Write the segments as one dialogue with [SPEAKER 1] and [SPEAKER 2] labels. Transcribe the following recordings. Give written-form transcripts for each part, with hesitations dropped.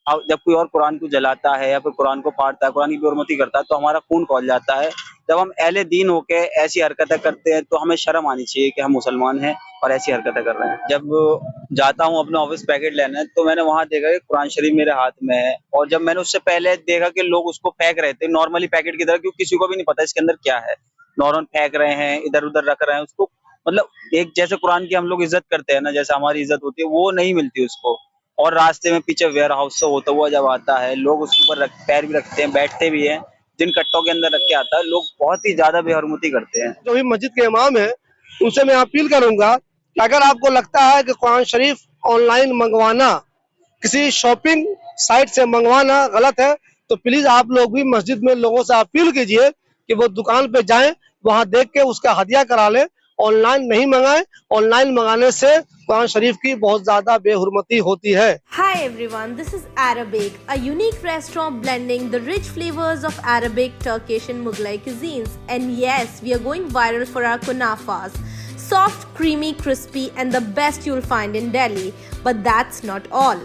[SPEAKER 1] अब जब कोई और कुरान को जलाता है या फिर कुरान को फाड़ता है, कुरान की बेहुरमती करता है, तो हमारा खून खौल जाता है। जब हम अहले दीन होके ऐसी हरकतें करते हैं तो हमें शर्म आनी चाहिए कि हम मुसलमान हैं और ऐसी हरकतें कर रहे हैं। जब जाता हूँ अपना ऑफिस पैकेट लेने, तो मैंने वहाँ देखा कि कुरान शरीफ मेरे हाथ में है, और जब मैंने उससे पहले देखा कि लोग उसको फेंक रहे थे नॉर्मली पैकेट की तरह, क्योंकि किसी को भी नहीं पता इसके अंदर क्या है। नॉर्मल फेंक रहे हैं, इधर-उधर रख रहे हैं उसको, मतलब एक जैसे कुरान की हम लोग इज्जत करते हैं ना, जैसे हमारी इज्जत होती है, वो नहीं मिलती उसको। और रास्ते में पीछे वेयर हाउस से होता हुआ जब आता है, लोग उसके ऊपर पैर भी रखते हैं, बैठते भी हैं। जिन कट्टों के अंदर रख के आता है, लोग बहुत ही ज्यादा बेहरमती करते हैं।
[SPEAKER 2] जो भी मस्जिद के इमाम है उनसे मैं अपील करूंगा कि अगर आपको लगता है कि कुरान शरीफ ऑनलाइन मंगवाना, किसी शॉपिंग साइट से मंगवाना गलत है, तो प्लीज आप लोग भी मस्जिद में लोगों से अपील कीजिए कि वो दुकान पे जाएं, वहां देख के उसका हदिया करा लें। ऑनलाइन नहीं मंगाएं। ऑनलाइन मंगाने से कुरान शरीफ की बहुत ज्यादा बेहुरमती होती है।
[SPEAKER 3] Hi everyone, this is Arabic, a unique restaurant blending the rich flavors of Arabic, Turkish and Mughlai cuisines. And yes, we are going viral for our kunafas. Soft, creamy, crispy and the best you'll find in Delhi. But that's not all.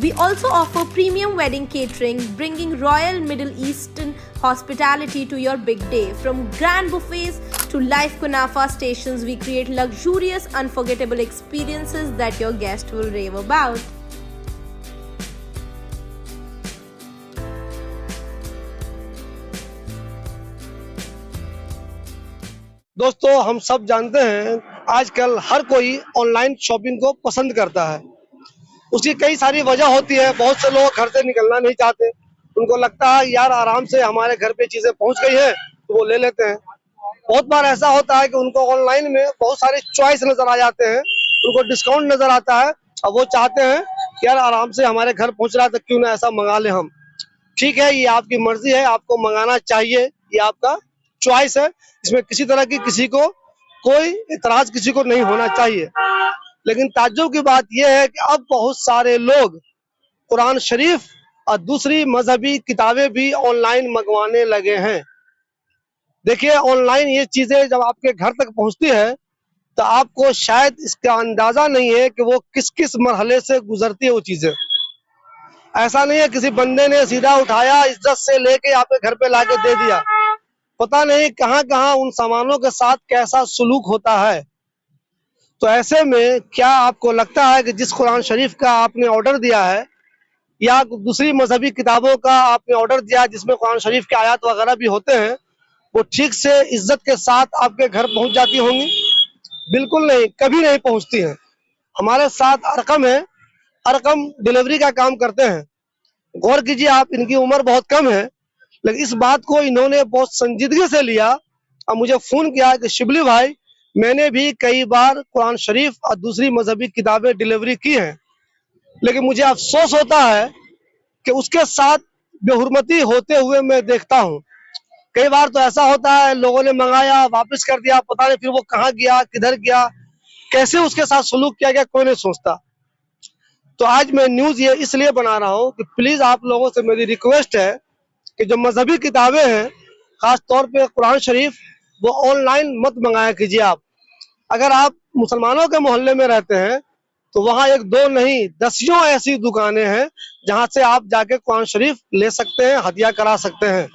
[SPEAKER 3] We also offer premium wedding catering, bringing royal Middle Eastern hospitality to your big day. From grand buffets to live kunafa stations, we create luxurious, unforgettable experiences that your guests will rave about.
[SPEAKER 2] दोस्तों, हम सब जानते हैं आजकल हर कोई online shopping को पसंद करता है। उसकी कई सारी वजह होती है। बहुत से लोग घर से निकलना नहीं चाहते, उनको लगता है यार आराम से हमारे घर पे चीजें पहुंच गई है तो वो ले लेते हैं। बहुत बार ऐसा होता है कि उनको ऑनलाइन में बहुत सारे चॉइस नजर आ जाते हैं, उनको डिस्काउंट नजर आता है, अब वो चाहते हैं कि यार आराम से हमारे घर पहुंच रहा है तो क्यों ना ऐसा मंगा ले हम। ठीक है, ये आपकी मर्जी है, आपको मंगाना चाहिए, ये आपका चॉइस है। इसमें किसी तरह की किसी को कोई इतराज किसी को नहीं होना चाहिए। लेकिन ताज्जुब की बात यह है कि अब बहुत सारे लोग कुरान शरीफ और दूसरी मजहबी किताबें भी ऑनलाइन मंगवाने लगे हैं। देखिए, ऑनलाइन ये चीजें जब आपके घर तक पहुंचती है तो आपको शायद इसका अंदाजा नहीं है कि वो किस किस मरहले से गुजरती है वो चीजें। ऐसा नहीं है किसी बंदे ने सीधा उठाया, इज्जत से लेके आपके घर पे लाके दे दिया। पता नहीं कहाँ कहाँ उन सामानों के साथ कैसा सुलूक होता है। तो ऐसे में क्या आपको लगता है कि जिस कुरान शरीफ का आपने ऑर्डर दिया है या दूसरी मजहबी किताबों का आपने ऑर्डर दिया जिसमें कुरान शरीफ के आयत वगैरह भी होते हैं, वो ठीक से इज्जत के साथ आपके घर पहुंच जाती होंगी? बिल्कुल नहीं, कभी नहीं पहुंचती हैं। हमारे साथ अरकम है, अरकम डिलीवरी का काम करते हैं। गौर कीजिए आप, इनकी उम्र बहुत कम है, लेकिन इस बात को इन्होंने बहुत संजीदगी से लिया और मुझे फोन किया कि शिबली भाई, मैंने भी कई बार कुरान शरीफ और दूसरी मजहबी किताबें डिलीवरी की हैं, लेकिन मुझे अफसोस होता है कि उसके साथ बेहुरमती होते हुए मैं देखता हूँ। कई बार तो ऐसा होता है लोगों ने मंगाया, वापस कर दिया, पता नहीं फिर वो कहाँ गया, किधर गया, कैसे उसके साथ सलूक किया गया, कोई नहीं सोचता। तो आज मैं न्यूज ये इसलिए बना रहा हूँ कि प्लीज आप लोगों से मेरी रिक्वेस्ट है कि जो मजहबी किताबें हैं, खास तौर पे कुरान शरीफ, वो ऑनलाइन मत मंगाया कीजिए आप। अगर आप मुसलमानों के मोहल्ले में रहते हैं तो वहाँ एक दो नहीं दसियों ऐसी दुकानें हैं जहाँ से आप जाके कुरान शरीफ ले सकते हैं, हदिया करा सकते हैं।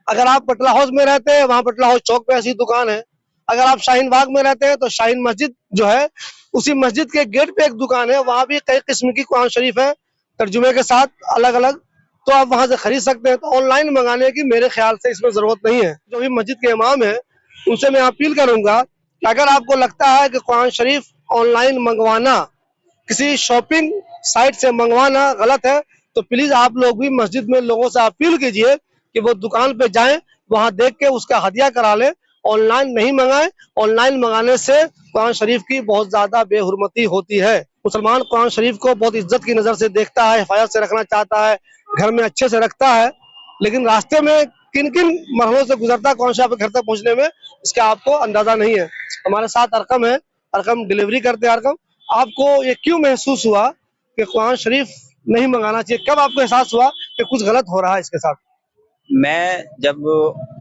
[SPEAKER 2] अगर आप पटला हाउस में रहते हैं, वहाँ पटला हाउस चौक पे ऐसी दुकान है। अगर आप शाहीन बाग में रहते हैं तो शाहीन मस्जिद जो है, उसी मस्जिद के गेट पे एक दुकान है, वहाँ भी कई किस्म की कुरान शरीफ है तर्जुमे के साथ अलग अलग, तो आप वहां से खरीद सकते हैं। तो ऑनलाइन मंगाने की मेरे ख्याल से इसमें जरूरत नहीं है। जो भी मस्जिद के इमाम है उनसे मैं अपील करूंगा कि अगर आपको लगता है कि कुरान शरीफ ऑनलाइन मंगवाना, किसी शॉपिंग साइट से मंगवाना गलत है, तो प्लीज आप लोग भी मस्जिद में लोगों से अपील कीजिए कि वो दुकान पे जाएं, वहां देख के उसका हदिया करा लें। ऑनलाइन नहीं मंगाएं। ऑनलाइन मंगाने से कुरान शरीफ की बहुत ज्यादा बेहुरमती होती है। मुसलमान कुरान शरीफ को बहुत इज्जत की नजर से देखता है, हिफाजत से रखना चाहता है, घर में अच्छे से रखता है, लेकिन रास्ते में किन किन मरहलों से गुजरता कौन सा घर तक पहुंचने में, इसका आपको अंदाजा नहीं है। हमारे साथ अरकम है, अरकम डिलीवरी करते हैं। अरकम, आपको ये क्यों महसूस हुआ कि कुरान शरीफ नहीं मंगाना चाहिए? कब आपको एहसास हुआ कि कुछ गलत हो रहा है इसके साथ?
[SPEAKER 1] मैं जब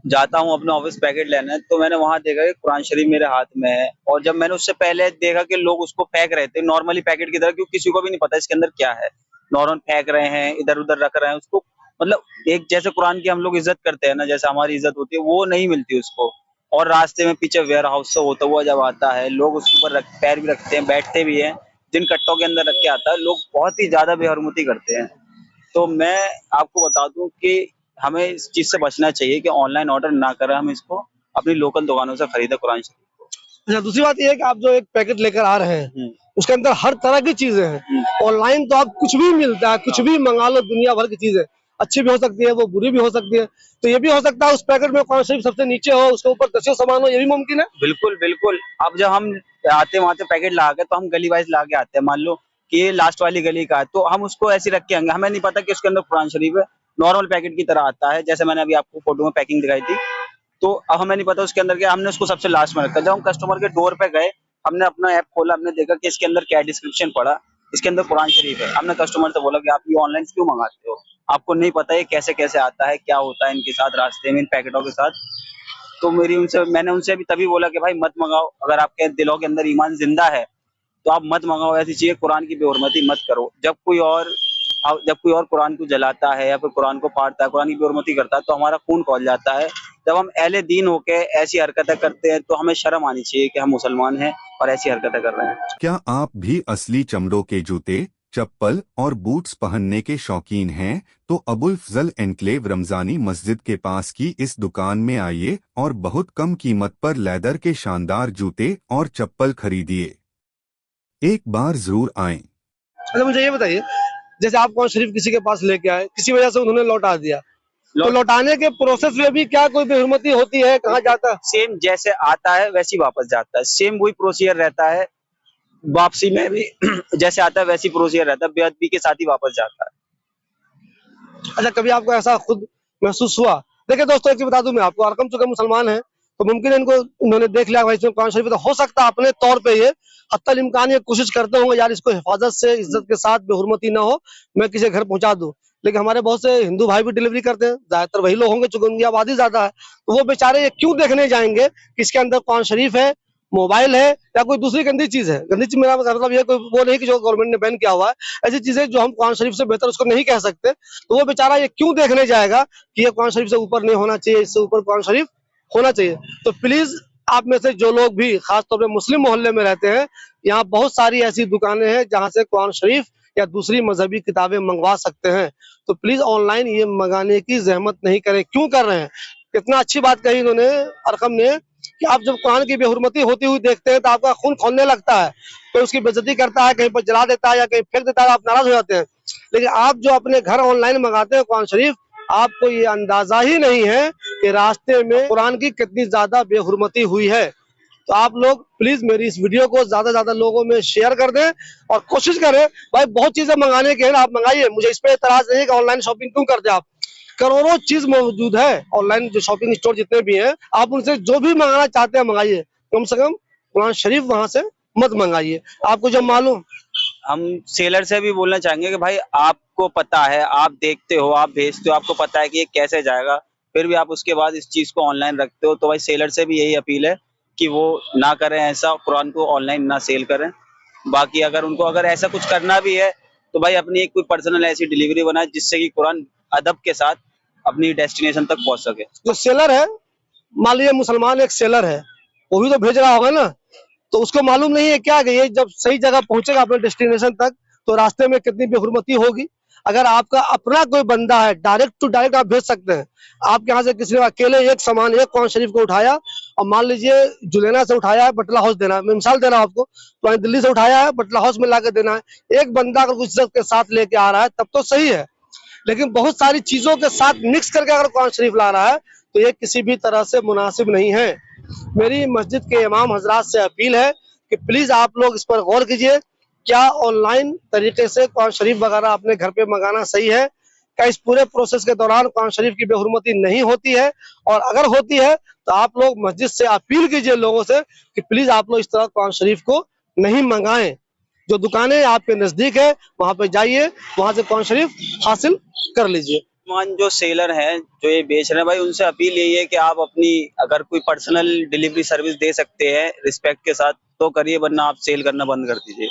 [SPEAKER 1] जाता हूँ अपना ऑफिस पैकेट लेने, तो मैंने वहाँ देखा कि कुरान शरीफ मेरे हाथ में है, और जब मैंने उससे पहले देखा कि लोग उसको फेंक रहे थे नॉर्मली पैकेट की तरह, क्योंकि किसी को भी नहीं पता इसके अंदर क्या है। नॉर्मल फेंक रहे हैं, इधर उधर रख रहे हैं उसको, मतलब एक जैसे कुरान की हम लोग इज्जत करते हैं ना, जैसे हमारी इज्जत होती है वो नहीं मिलती उसको। और रास्ते में पीछे वेयर हाउस से होता हुआ जब आता है, लोग उसके ऊपर पैर भी रखते हैं, बैठते भी हैं, जिन कट्टों के अंदर रख के आता है, लोग बहुत ही ज्यादा बेहरमती करते हैं। तो मैं आपको बता दूं कि हमें इस चीज से बचना चाहिए कि ऑनलाइन ऑर्डर ना करें, हम इसको अपनी लोकल दुकानों से खरीदें कुरान शरीफ को।
[SPEAKER 2] अच्छा, दूसरी बात ये है कि आप जो एक पैकेट लेकर आ रहे हैं उसके अंदर हर तरह की चीजें हैं। ऑनलाइन तो आप कुछ भी मिलता है, कुछ भी मंगा लो, दुनिया भर की चीजें अच्छी भी हो सकती है, वो बुरी भी हो सकती है। तो ये भी हो सकता है उस पैकेट में कुरान शरीफ सबसे नीचे हो, उसके ऊपर 10 सामान हो, ये भी मुमकिन है।
[SPEAKER 1] बिल्कुल बिल्कुल। अब जब हम आते वहां से पैकेट ला के, तो हम गली वाइज ला के आते हैं, मान लो कि ये लास्ट वाली गली का है, तो हम उसको ऐसे रख के आएंगे, हमें नहीं पता कि उसके अंदर कुरान शरीफ है। नॉर्मल पैकेट की तरह आता है, जैसे मैंने अभी आपको फोटो में पैकिंग दिखाई थी। तो अब हमें नहीं पता उसके अंदर क्या, हमने उसको सबसे लास्ट में रखा। जब हम कस्टमर के डोर पे गए, हमने अपना ऐप खोला, हमने देखा कि इसके अंदर क्या डिस्क्रिप्शन पड़ा, इसके अंदर कुरान शरीफ है। हमने कस्टमर से बोला कि आप ये ऑनलाइन क्यों मंगाते हो, आपको नहीं पता ये कैसे कैसे आता है, क्या होता है इनके साथ रास्ते में इन पैकेटों के साथ। तो मैंने उनसे भी तभी बोला कि भाई मत मंगाओ, अगर आपके दिलों के अंदर ईमान जिंदा है तो आप मत मंगाओ ऐसी चीजें, कुरान की बेहुरमती मत करो। जब कोई और कुरान को जलाता है या फिर कुरान को फाड़ता है, कुरान की बेहुरमती करता है, तो हमारा खून खौल जाता है। जब हम अहले दीन होके ऐसी हरकतें करते हैं तो हमें शर्म आनी चाहिए कि हम मुसलमान हैं और ऐसी हरकतें कर रहे हैं।
[SPEAKER 4] क्या आप भी असली चमड़ों के जूते, चप्पल और बूट्स पहनने के शौकीन हैं? तो अबुल फजल एनक्लेव रमजानी मस्जिद के पास की इस दुकान में आइए और बहुत कम कीमत पर लेदर के शानदार जूते और चप्पल खरीदिए। एक बार जरूर आएं।
[SPEAKER 2] अच्छा, मुझे ये बताइए, जैसे आप कुरान शरीफ किसी के पास लेके आए, किसी वजह से उन्होंने लौटा दिया, तो लौटाने के प्रोसेस में भी क्या कोई बेहुरमती होती है, कहाँ जाता है?
[SPEAKER 1] सेम जैसे आता है वैसे ही वापस जाता है, सेम वही प्रोसीजर रहता है। वापसी में भी जैसे आता है वैसी प्रोसीजर रहता है, बेअदबी के साथ ही वापस जाता है।
[SPEAKER 2] अच्छा, कभी आपको ऐसा खुद महसूस हुआ? देखिए दोस्तों, एक चीज बता दूं मैं आपको, अरकम चूंकि मुसलमान है तो मुमकिन है इनको उन्होंने देख लिया भाई इसमें कुरान शरीफ है, तो हो सकता है अपने तौर पे ये हत्तल इम्कान ये कोशिश करते होंगे यार इसको हिफाजत से, इज्जत के साथ, बेहुरमती ना हो, मैं किसी के घर पहुंचा दूं। लेकिन हमारे बहुत से हिंदू भाई भी डिलीवरी करते हैं, ज्यादातर वही लोग होंगे चूंकि उनकी आबादी ज्यादा है, तो वो बेचारे ये क्यों देखने जाएंगे कि इसके अंदर कुरान शरीफ है, मोबाइल है या कोई दूसरी गंदी चीज है। गंदी चीज मेरा मतलब ये कोई वो नहीं कि जो गवर्नमेंट ने बैन किया हुआ है, ऐसी चीजें जो हम कुरान शरीफ से बेहतर उसको नहीं कह सकते, तो वो बेचारा ये क्यों देखने जाएगा कि ये कुरान शरीफ से ऊपर नहीं होना चाहिए, इससे ऊपर कुरान शरीफ होना चाहिए। तो प्लीज आप में से जो लोग भी खासतौर पे मुस्लिम मोहल्ले में रहते हैं, यहाँ बहुत सारी ऐसी दुकानें हैं जहाँ से कुरान शरीफ या दूसरी मजहबी किताबें मंगवा सकते हैं। तो प्लीज ऑनलाइन ये मंगाने की जहमत नहीं करें। क्यों कर रहे हैं? कितना अच्छी बात कही इन्होंने, अरकम ने, कि आप जब कुरान की बेहुरमती होती हुई देखते हैं तो आपका खून खौलने लगता है, कोई उसकी बेइज्जती करता है, कहीं पर जला देता है या कहीं फेंक देता है, आप नाराज हो जाते हैं। लेकिन आप जो अपने घर ऑनलाइन मंगाते हैं कुरान शरीफ, आपको ये अंदाजा ही नहीं है कि रास्ते में कुरान की कितनी ज्यादा बेहुरमती हुई है। तो आप लोग प्लीज मेरी इस वीडियो को ज्यादा ज्यादा लोगों में शेयर कर दें और कोशिश करें, भाई बहुत चीजें मंगाने की है ना, आप मंगाइए, मुझे इस पे एतराज नहीं है कि ऑनलाइन शॉपिंग क्यों करते आप। करोड़ों चीज मौजूद है ऑनलाइन, जो शॉपिंग स्टोर जितने भी हैं, आप उनसे जो भी मंगाना चाहते हैं मंगाइए, कम से कम कुरान शरीफ वहां से मत मंगाइए। आपको जब मालूम,
[SPEAKER 1] हम सेलर से भी बोलना चाहेंगे कि भाई आपको पता है, आप देखते हो, आप भेजते हो, आपको पता है कि ये कैसे जाएगा, फिर भी आप उसके बाद इस चीज को ऑनलाइन रखते हो, तो भाई सेलर से भी यही अपील है कि वो ना करें ऐसा, कुरान को ऑनलाइन ना सेल करें। बाकी अगर ऐसा कुछ करना भी है तो भाई अपनी एक कोई पर्सनल ऐसी डिलीवरी बनाए जिससे कि कुरान अदब के साथ अपनी डेस्टिनेशन तक पहुंच सके।
[SPEAKER 2] जो सेलर है, मान लीजिए मुसलमान एक सेलर है, वो भी तो भेज रहा होगा ना, तो उसको मालूम नहीं है क्या कि ये जब सही जगह पहुंचेगा अपने डेस्टिनेशन तक तो रास्ते में कितनी बेहुरमती होगी। अगर आपका अपना कोई बंदा है, डायरेक्ट टू डायरेक्ट आप भेज सकते हैं। आपके यहाँ से किसी ने अकेले एक सामान, एक कुरान शरीफ को उठाया और मान लीजिए जुलेना से उठाया है, बटला हाउस देना है, मैं मिसाल दे रहा हूँ आपको, तो दिल्ली से उठाया है, बटला हाउस में लाकर देना है। एक बंदा अगर कुछ इज्जत के साथ लेके आ रहा है तब तो सही है, लेकिन बहुत सारी चीजों के साथ मिक्स करके अगर कुरान शरीफ ला रहा है तो ये किसी भी तरह से मुनासिब नहीं है। मेरी मस्जिद के इमाम हजरात से अपील है कि प्लीज आप लोग इस पर गौर कीजिए, क्या ऑनलाइन तरीके से कुरान शरीफ वगैरह अपने घर पे मंगाना सही है? क्या इस पूरे प्रोसेस के दौरान कुरान शरीफ की बेहुरमती नहीं होती है? और अगर होती है तो आप लोग मस्जिद से अपील कीजिए लोगों से कि प्लीज आप लोग इस तरह कुरान शरीफ को नहीं मंगाएं। जो दुकानें आपके नजदीक है वहां पे जाइए, वहां से कुरान शरीफ हासिल कर लीजिए।
[SPEAKER 1] जो सेलर हैं जो ये बेच रहे हैं, भाई उनसे अपील यही है कि आप अपनी अगर कोई पर्सनल डिलीवरी सर्विस दे सकते हैं रिस्पेक्ट के साथ तो करिए, वरना आप सेल करना बंद कर दीजिए।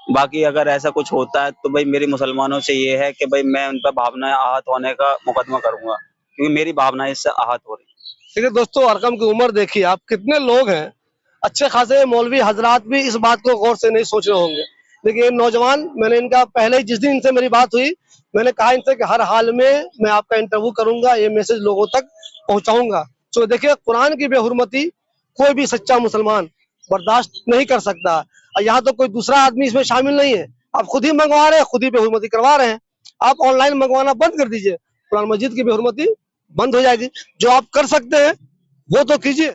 [SPEAKER 1] बाकी अगर ऐसा कुछ होता है तो भाई मेरी मुसलमानों से ये है कि भाई मैं उन पर भावनाएं आहत होने का मुकदमा करूंगा, क्योंकि मेरी भावनाएं इससे आहत हो रही हैं।
[SPEAKER 2] देखिए दोस्तों, अरकम की उम्र देखिए आप, कितने लोग हैं, अच्छे खासे मौलवी हजरात भी इस बात को गौर से नहीं सोच रहे होंगे। देखिए नौजवान, मैंने इनका पहले ही जिस दिन इनसे मेरी बात हुई, मैंने कहा इनसे कि हर हाल में मैं आपका इंटरव्यू करूंगा, ये मैसेज लोगों तक पहुंचाऊंगा। तो देखिए कुरान की बेहुरमती कोई भी सच्चा मुसलमान बर्दाश्त नहीं कर सकता। और यहाँ तो कोई दूसरा आदमी इसमें शामिल नहीं है, आप खुद ही मंगवा रहे हैं, खुद ही बेहुरमती करवा रहे हैं। आप ऑनलाइन मंगवाना बंद कर दीजिए, कुरान मजीद की बेहुरमती बंद हो जाएगी। जो आप कर सकते हैं वो तो कीजिए।